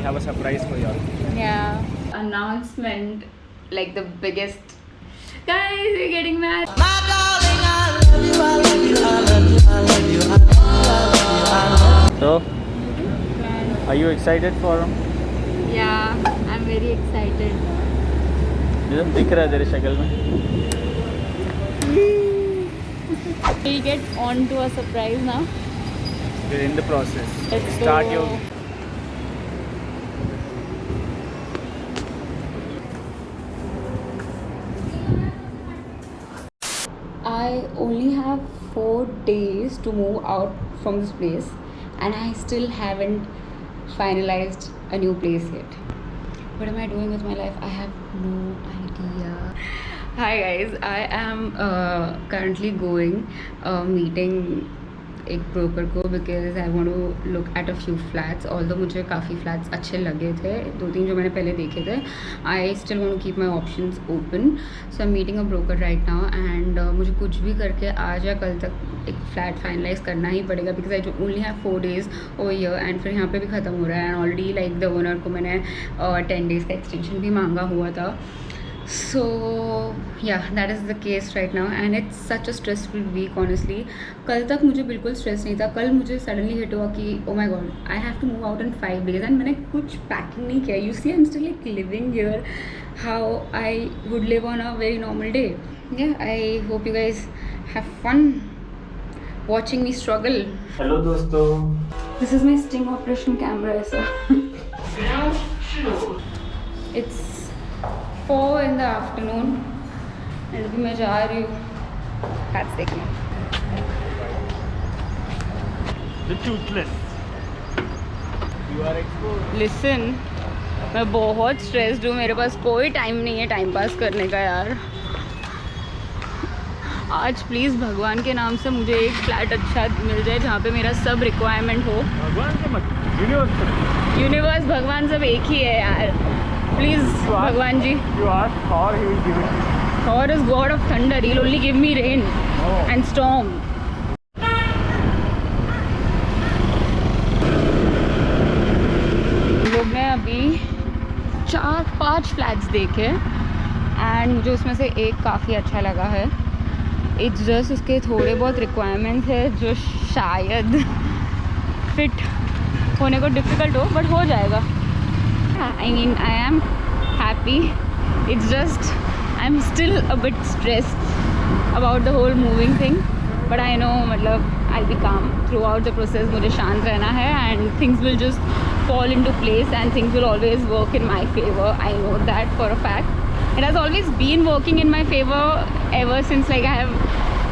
have a surprise for you all. Yeah. Announcement, like the biggest. Guys, we're getting married. So, are you excited for him? Yeah, I'm very excited. दिख रहा है तेरे शक्ल में. We'll get on to a surprise now. We're in the process. Let's Start go. your. I only have 4 days to move out from this place, and I still haven't finalized a new place yet. What am I doing with my life? I have no idea. Hi guys, I am currently going meeting एक broker को because I want to look at a few flats although मुझे काफ़ी flats अच्छे लगे थे 2-3 जो मैंने पहले देखे थे. I still want to keep my options open. So I am meeting a broker right now and मुझे कुछ भी करके आज या कल तक एक फ़्लैट फाइनलाइज करना ही पड़ेगा because I only have 4 days over year and फिर यहाँ पे भी ख़त्म हो रहा है and already like the owner को मैंने 10 days का एक्सटेंशन भी मांगा हुआ था. So yeah, that is the case right now and it's such a stressful week honestly. कल तक मुझे बिल्कुल स्ट्रेस नहीं था. कल मुझे सडनली हिट हुआ कि oh my god, I have to move out in 5 days and मैंने कुछ पैकिंग नहीं किया. You see, I'm still like living here how I would live on a very normal day. Yeah, I hope you guys have fun watching me struggle. Hello दोस्तों. This is my sting operation camera ऐसा. It's 4 in the afternoon and अभी मैं जा रही हूँ cats देखने. The toothless. You are exposed. Listen, मैं बहुत स्ट्रेस्ड हूँ. मेरे पास कोई टाइम नहीं है टाइम पास करने का यार. आज प्लीज़ भगवान के नाम से मुझे एक फ्लैट अच्छा मिल जाए जहाँ पे मेरा सब रिक्वायरमेंट हो. भगवान के मत. यूनिवर्स भगवान सब एक ही है यार. प्लीज़ भगवान जी. You ask Thor, he will give it to you. Thor is god of thunder. He'll only give me rain and storm. लोग ने अभी 4-5 फ्लैट्स देखे एंड मुझे उसमें से एक काफ़ी अच्छा लगा है. इट्स जस्ट उसके थोड़े बहुत रिक्वायरमेंट्स है जो शायद फिट होने को डिफ़िकल्ट हो बट हो जाएगा. I mean, I am happy. It's just I'm still a bit stressed about the whole moving thing. But I know, मतलब I'll be calm throughout the process. मुझे शांत रहना है and things will just fall into place and things will always work in my favor. I know that for a fact. It has always been working in my favor ever since like I have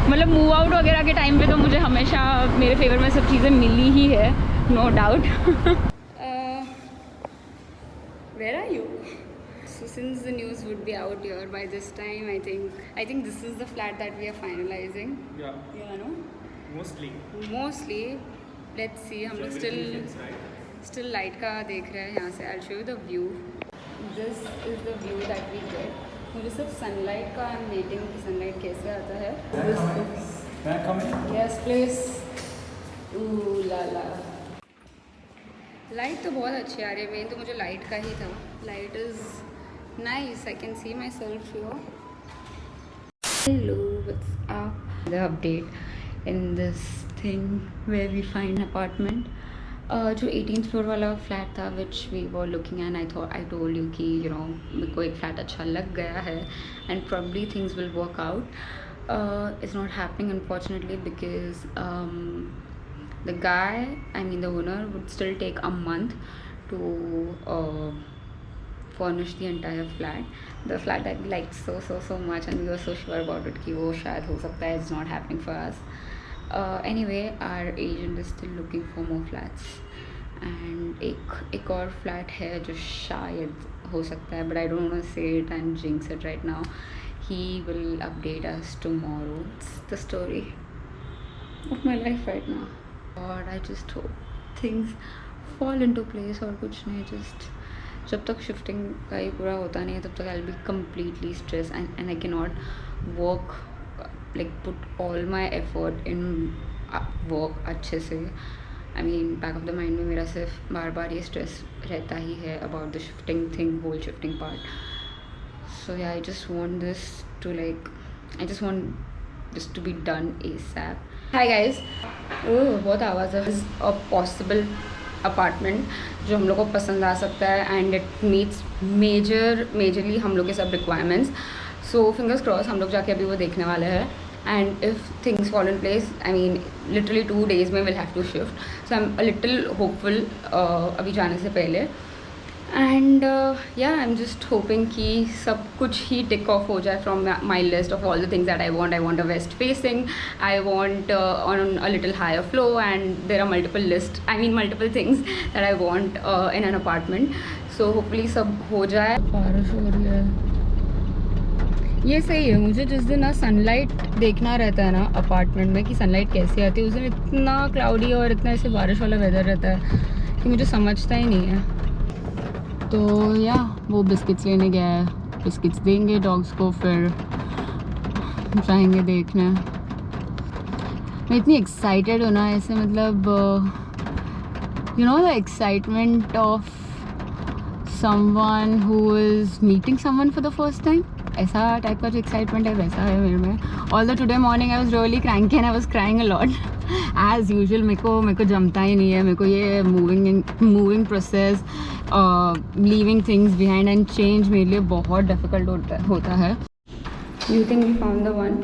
मतलब move out वगैरह के time पे तो मुझे हमेशा मेरे favour में सब चीज़ें मिली ही है, no doubt. Where are you? So since the news would be out here by this time, I think this is the flat that we are finalizing. Yeah. Yeah, no? Mostly. Let's see. हम लोग still light का देख रहे हैं यहाँ से. I'll show you the view. This is the view that we get. मुझे सिर्फ sunlight का I'm waiting कि sunlight कैसे आता है. Can I come in? Yes, please. Ooh la la. Light तो बहुत अच्छी आ रही है. मेन तो मुझे लाइट का ही था. Light is nice. I can see myself here. Hello, what's up? The update in this thing where we find apartment. जो 18th फ्लोर वाला फ्लैट था which we were looking and I told you कि you know मेरे को एक flat अच्छा लग गया है and probably things will work out. It's not happening unfortunately because the guy, I mean the owner, would still take a month to furnish the entire flat. The flat that we liked so much and we were so sure about it कि वो शायद हो सकता है. It's not happening for us. Anyway, our agent is still looking for more flats and एक और flat है जो शायद हो सकता है, but I don't want to say it and jinx it right now. He will update us tomorrow. It's the story of my life right now. और I just hope things fall into place और कुछ नहीं. just जब तक shifting का ही पूरा होता नहीं है तब तक I'll be completely stressed and I cannot work like put all my effort in work अच्छे से I mean back of the mind में मेरा सिर्फ बार बार ये स्ट्रेस रहता ही है about the shifting thing, whole shifting part. So yeah I just want this to like, I just want this to be done ASAP. Hi guys, बहुत आवाज़ है. अ पॉसिबल अपार्टमेंट जो हम लोग को पसंद आ सकता है एंड इट मीट्स मेजरली हम लोग के सब रिक्वायरमेंट्स. सो फिंगर्स क्रॉस, हम लोग जाके अभी वो देखने वाले हैं. And if things fall in place, I mean literally 2 days में will have to shift. So I am a little hopeful अभी जाने से पहले. एंड या आई एम जस्ट होपिंग कि सब कुछ ही टिक ऑफ हो जाए from my list of all the things that I want a west facing, I want on a little higher floor, and there are multiple things that I want in an apartment. So hopefully सब हो जाए. बारिश हो रही है, ये सही है. मुझे जिस दिन ना सनलाइट देखना रहता है ना अपार्टमेंट में कि सनलाइट कैसे आती है, उस दिन इतना क्लाउडी और इतना ऐसे बारिश वाला वेदर रहता है कि मुझे समझता ही नहीं है. तो या वो बिस्किट्स लेने गया है, बिस्किट्स देंगे डॉग्स को, फिर जाएंगे देखने. मैं इतनी एक्साइटेड हूँ ना, ऐसे मतलब you know the excitement of someone who is meeting someone for the first time. ऐसा टाइप का जो एक्साइटमेंट है वैसा है मेरे में. Although today morning I was really cranky and I was crying a lot as usual. मेरे को जमता ही नहीं है. मेरे को ये moving process, leaving things behind and change मेरे लिए बहुत डिफिकल्ट होता है. You think we found the one?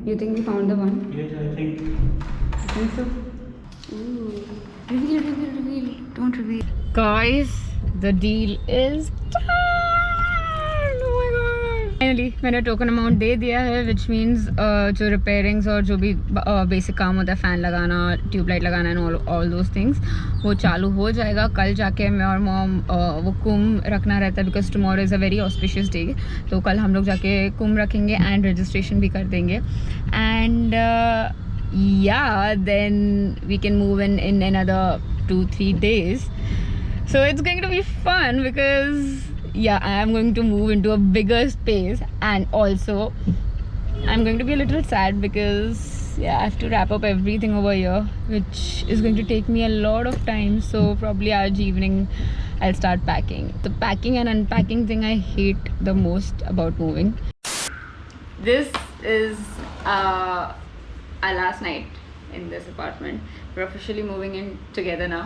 You think we found the one? Yes, I think so. Reveal. Don't reveal. Guys, the deal is done. Oh my god. Finally, मैंने token amount दे दिया है, which means जो रिपेयरिंग्स और जो भी basic काम होता है, फ़ैन लगाना, ट्यूबलाइट लगाना एंड ऑल दोज थिंग्स, वो चालू हो जाएगा. कल जाके मैं और मॉम वो कुम रखना रहता है because tomorrow is a very auspicious day. तो कल हम लोग जाके कुम रखेंगे एंड रजिस्ट्रेशन भी कर देंगे. And yeah, then we can move in another 2-3 days. So it's going to be fun because yeah, I am going to move into a bigger space, and also I'm going to be a little sad because yeah, I have to wrap up everything over here, which is going to take me a lot of time. So probably आज evening I'll start packing. The packing and unpacking thing I hate the most about moving. This is our last night in this apartment. We're officially moving in together now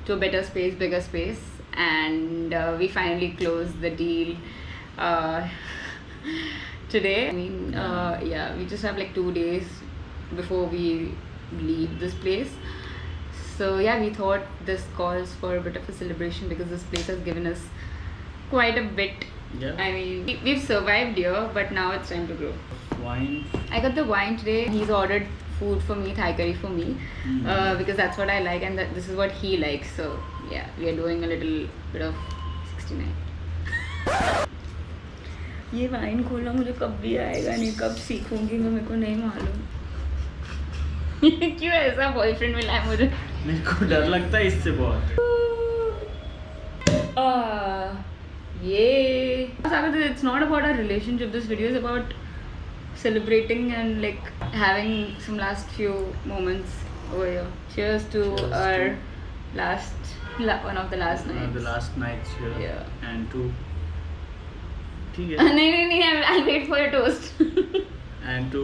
to a better space, bigger space, and we finally closed the deal today. I mean, yeah, we just have like 2 days before we leave this place. So yeah, we thought this calls for a bit of a celebration because this place has given us quite a bit. Yeah. I mean, we've survived here, but now it's time to grow. wine. I got the wine today. He's ordered food for me, Thai curry for me, because that's what I like and this is what he likes. So yeah, we are doing a little bit of 69. ये wine खोलना मुझे कब भी आएगा नहीं, कब सीखूंगी मैं, मेरे को नहीं मालूम. क्यों ऐसा बॉयफ्रेंड मिला है मुझे? मेरे को डर लगता है इससे बहुत. Yeah. It's not about our relationship. This video is about celebrating and like having some last few moments over here. Cheers to our one of the last nights. The last nights here. Yeah. And to. ठीक है. नहीं, I'll wait for your toast. And to.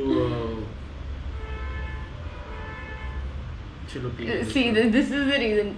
चलो. See, this is the reason.